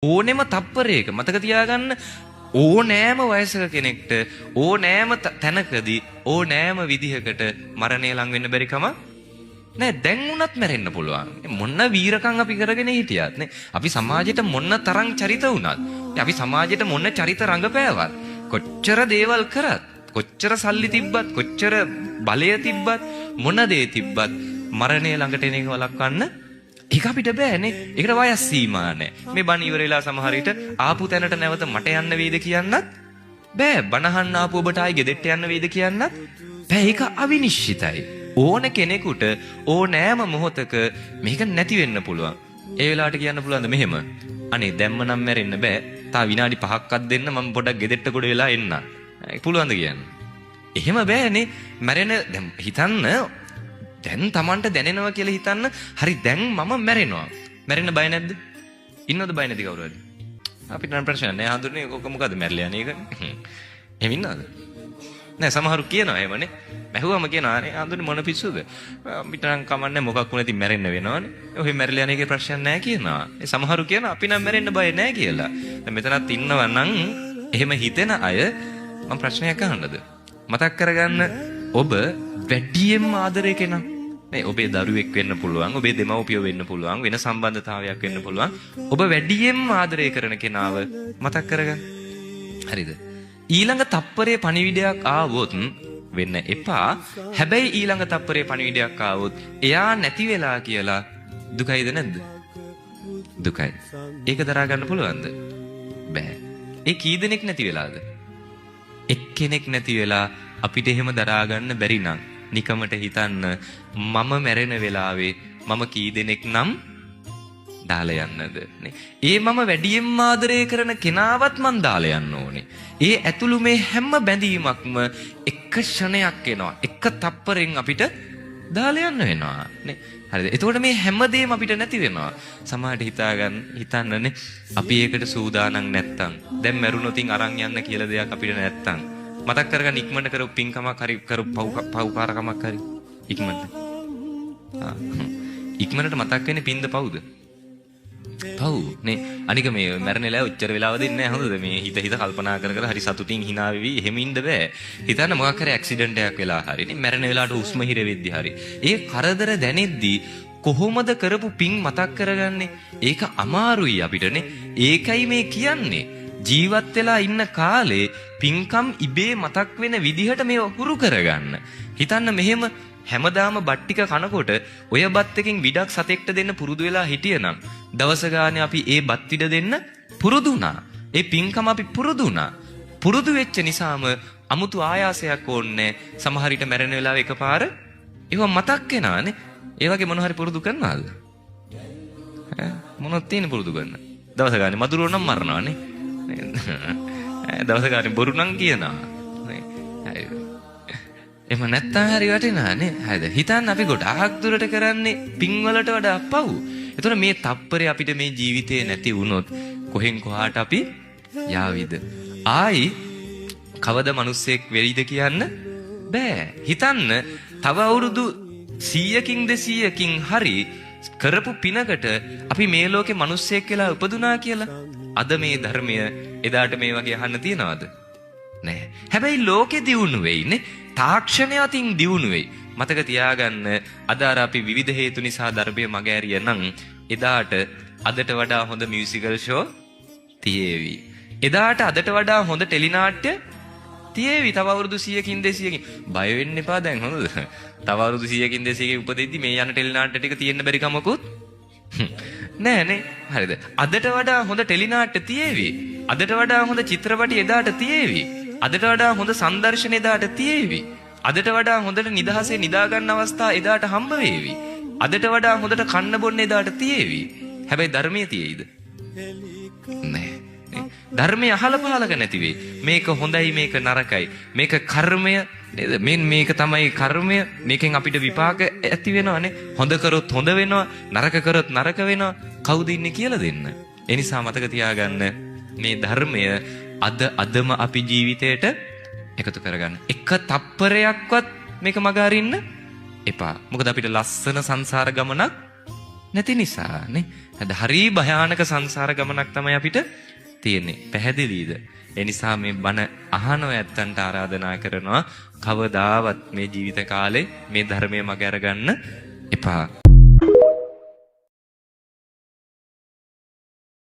ඕනෙම තප්පරයක මතක තියාගන්න ඕනෑම වයසක කෙනෙක්ට ඕනෑම තැනකදී ඕනෑම විදිහකට මරණය ලඟ වෙන්න බැරි කම නෑ. දැන් උනත් මැරෙන්න පුළුවන්. මොන වීරකම් අපි කරගෙන හිටියත් නේ අපි සමාජයට මොන තරම් චරිත වුණත් අපි සමාජයට මොන චරිත රඟපෑවත් කොච්චර දේවල් කරත් කොච්චර සල්ලි තිබ්බත් කොච්චර බලය තිබ්බත් මොන දේ තිබ්බත් මරණය ළඟට එන එක වළක්වන්න ඒක අපිට බෑනේ. ඒකට වයස් සීමා නැහැ. මේ බණ ඉවර වෙලා සමහර විට ආපු තැනට නැවත මට යන්න වේද කියන්නත් බෑ. බණහන්න ආපු ඔබට ආයි ගෙදෙට්ට යන්න වේද කියන්නත් බෑ. ඒක අවිනිශ්චිතයි. ඕන කෙනෙකුට ඕනෑම මොහොතක මේක නැති වෙන්න පුළුවන්. ඒ වෙලාවට කියන්න පුළුවන්ද මෙහෙම? අනේ දැම්ම නම් මැරෙන්න බෑ. තා විනාඩි 5ක්වත් දෙන්න මම පොඩක් ගෙදෙට්ට කොට වෙලා එන්න. පුළුවන්ද කියන්න? එහෙම බෑනේ. මැරෙන දැන් හිතන්න දැන් Tamanට දැනෙනවා කියලා හිතන්න. හරි දැන් මම මැරෙනවා. මැරෙන්න බය නැද්ද? ඉන්නවද බය නැති කවුරු හරි? අපිට නම් ප්‍රශ්න නැහැ. හඳුන්නේ ඔක මොකද මැරලා යන්නේ ඒක? එහෙම ඉන්නවද? නෑ සමහරු කියනවා එහෙමනේ. මැහුවම කියනවා අනේ හඳුන්නේ මොන පිස්සුද? අපිට නම් කමන්නේ මොකක් වුණත් මැරෙන්න වෙනවනේ. ඔහේ මැරලා යන එකේ ප්‍රශ්න නැහැ කියනවා. ඒ සමහරු කියනවා අපි නම් මැරෙන්න බය නැහැ කියලා. දැන් මෙතනත් ඉන්නවා නම් එහෙම හිතෙන අය මම ප්‍රශ්නයක් අහන්නද? මතක් කරගන්න ඔබ වැඩියෙන්ම ආදරය කෙනා නේ ඔබේ දරුවෙක් වෙන්න පුළුවන් ඔබේ දෙමව්පියෝ වෙන්න පුළුවන් වෙන සම්බන්ධතාවයක් වෙන්න පුළුවන් ඔබ වැඩියෙන්ම ආදරය කරන කෙනාව මතක් කරගන්න. හරිද? ඊළඟ තප්පරේ පණිවිඩයක් ආවොත් වෙන්න එපා. හැබැයි ඊළඟ තප්පරේ පණිවිඩයක් ආවොත් එයා නැති වෙලා කියලා දුකයිද නැද්ද? දුකයි. ඒක දරා ගන්න පුළුවන්ද? බෑ. ඒ කී දෙනෙක් නැති වෙලාද? එක්කෙනෙක් නැති වෙලා අපිට එහෙම දරා ගන්න බැරි නම් නිකමට හිතන්න මම මැරෙන වෙලාවේ මම කී දෙනෙක් නම් දාලා යන්නද නේ? ඒ මම වැඩියෙන්ම ආදරය කරන කෙනාවත් මං දාලා යන්න ඕනේ. ඒ ඇතුළු මේ හැම බැඳීමක්ම එක ක්ෂණයක් එනවා. එක තප්පරෙන් අපිට දාලා යන්න වෙනවා නේ. හරිද? එතකොට මේ හැමදේම අපිට නැති වෙනවා. සමහරට හිතන්නනේ අපි ඒකට සූදානම් නැත්තම් දැන් මැරුණොතින් අරන් යන්න කියලා දෙයක් අපිට නැත්තම් මතක් කරගන්න ඉක්මනට කරපු පින්කමක් හරි කරපු පව්කාරකමක් හරි ඉක්මනට. ඉක්මනට මතක් වෙන්නේ පින්ද පව්ද? පව් නේ. අනික මේ මැරෙන්නලා උච්චර වෙලාව දෙන්නේ නැහැ හොඳද? මේ හිත කල්පනා කර කර හරි සතුටින් hina වෙවි එහෙම ඉන්න බෑ. හිතන්න මොකක් හරි ඇක්සිඩන්ට් එකක් වෙලා හරි නේ මැරෙන වෙලාවට උස්ම හිර වෙද්දි හරි. ඒ කරදර දැනෙද්දි කොහොමද කරපු පින් මතක් කරගන්නේ? ඒක අමාරුයි අපිටනේ. ඒකයි මේ කියන්නේ. ජීවත් වෙලා ඉන්න කාලේ පින්කම් ඉබේ මතක් වෙන විදිහට මේව හුරු කරගන්න. හිතන්න මෙහෙම හැමදාම බත් ටික කනකොට ඔය බත් එකෙන් විඩක් සතෙක්ට දෙන්න පුරුදු වෙලා හිටියනම් දවස ගානේ අපි ඒ බත් විඩ දෙන්න පුරුදු වුණා. ඒ පින්කම අපි පුරුදු වුණා. පුරුදු වෙච්ච නිසාම අමුතු ආයාසයක් ඕනේ. සමහර විට මැරෙන වෙලාව එකපාර ඒව මතක් වෙනානේ. ඒ වගේ මොන හරි පුරුදු කරනවාද? මොනවද තියෙන්නේ පුරුදු කරන්න? දවස ගානේ මදුරුව නම් මරනවානේ. දවස ගානේ බොරු නම් කියනවා. එහෙම නැත්තම් හරි වටිනානේ. හරිද? හිතන්න අපි ගොඩාක් දුරට කරන්නේ පින් වලට වඩා පව්. ඒතර මේ තප්පරේ අපිට මේ ජීවිතේ නැති වුණොත් කොහෙන් කොහාට අපි යාවිද? ආයි කවද මිනිස්සෙක් වෙයිද කියන්න බෑ. හිතන්න තව අවුරුදු 100කින් 200කින් හරි කරපු පිනකට අපි මේ ලෝකේ මිනිස්සෙක් කියලා උපදුනා කියලා. අද මේ ධර්මය එදාට මේ වගේ අහන්න තියනවද? නෑ. හැබැයි ලෝකෙ දියුණු වෙයිනේ. තාක්ෂණය අතින් දියුණු වෙයි. මතක තියාගන්න අද අර අපි විවිධ හේතු නිසා ධර්මයේ මග ඇරිය නම් එදාට අදට වඩා හොඳ මියුසිකල් ෂෝ තියේවි. එදාට අදට වඩා හොඳ ටෙලිනාට්‍ය තියේවි. තව අවුරුදු 100කින් 200කින් බය වෙන්න එපා දැන් හොඳද? තව අවුරුදු 100කින් 200කින් උපදෙද්දි මේ යන ටෙලිනාට්‍ය ටික තියෙන්න බැරි කමකුත් නෑනේ. හරිද? අදට වඩා හොඳ ටෙලිනාට්‍ය තියේවි. අදට වඩා හොඳ චිත්‍රපටි එදාට තියේවි. අදට වඩා හොඳ සංදර්ශන එදාට තියේවි. අදට වඩා හොඳට නිදහසේ නිදා ගන්න අවස්ථා එදාට හම්බ වේවි. අදට වඩා හොඳට කන්න බොන්න එදාට තියේවි. හැබැයි ධර්මයේ තියේද? නෑ. ධර්මයේ අහල පහලක නැති වෙයි. මේක හොඳයි මේක නරකයි. මේක කර්මය නේද? මේක තමයි කර්මය. මේකෙන් අපිට විපාක ඇති වෙනවනේ. හොඳ කරොත් හොඳ වෙනවා, නරක කරොත් නරක වෙනවා. කවුද ඉන්නේ කියලා දෙන්න. ඒ නිසා මතක තියාගන්න මේ ධර්මය අදම අපි ජීවිතයට එකතු කරගන්න. එක තප්පරයක්වත් මේක මග අරින්න එපා. මොකද අපිට ලස්සන සංසාර ගමනක් නැති නිසානේ. හරි භයානක සංසාර ගමනක් තමයි අපිට තියෙන්නේ. පැහැදිලිද? ඒ නිසා මේ බණ අහනෝ ඇත්තන්ට ආරාධනා කරනවා කවදාවත් මේ ජීවිත කාලේ මේ ධර්මයේ මග අරගන්න එපා.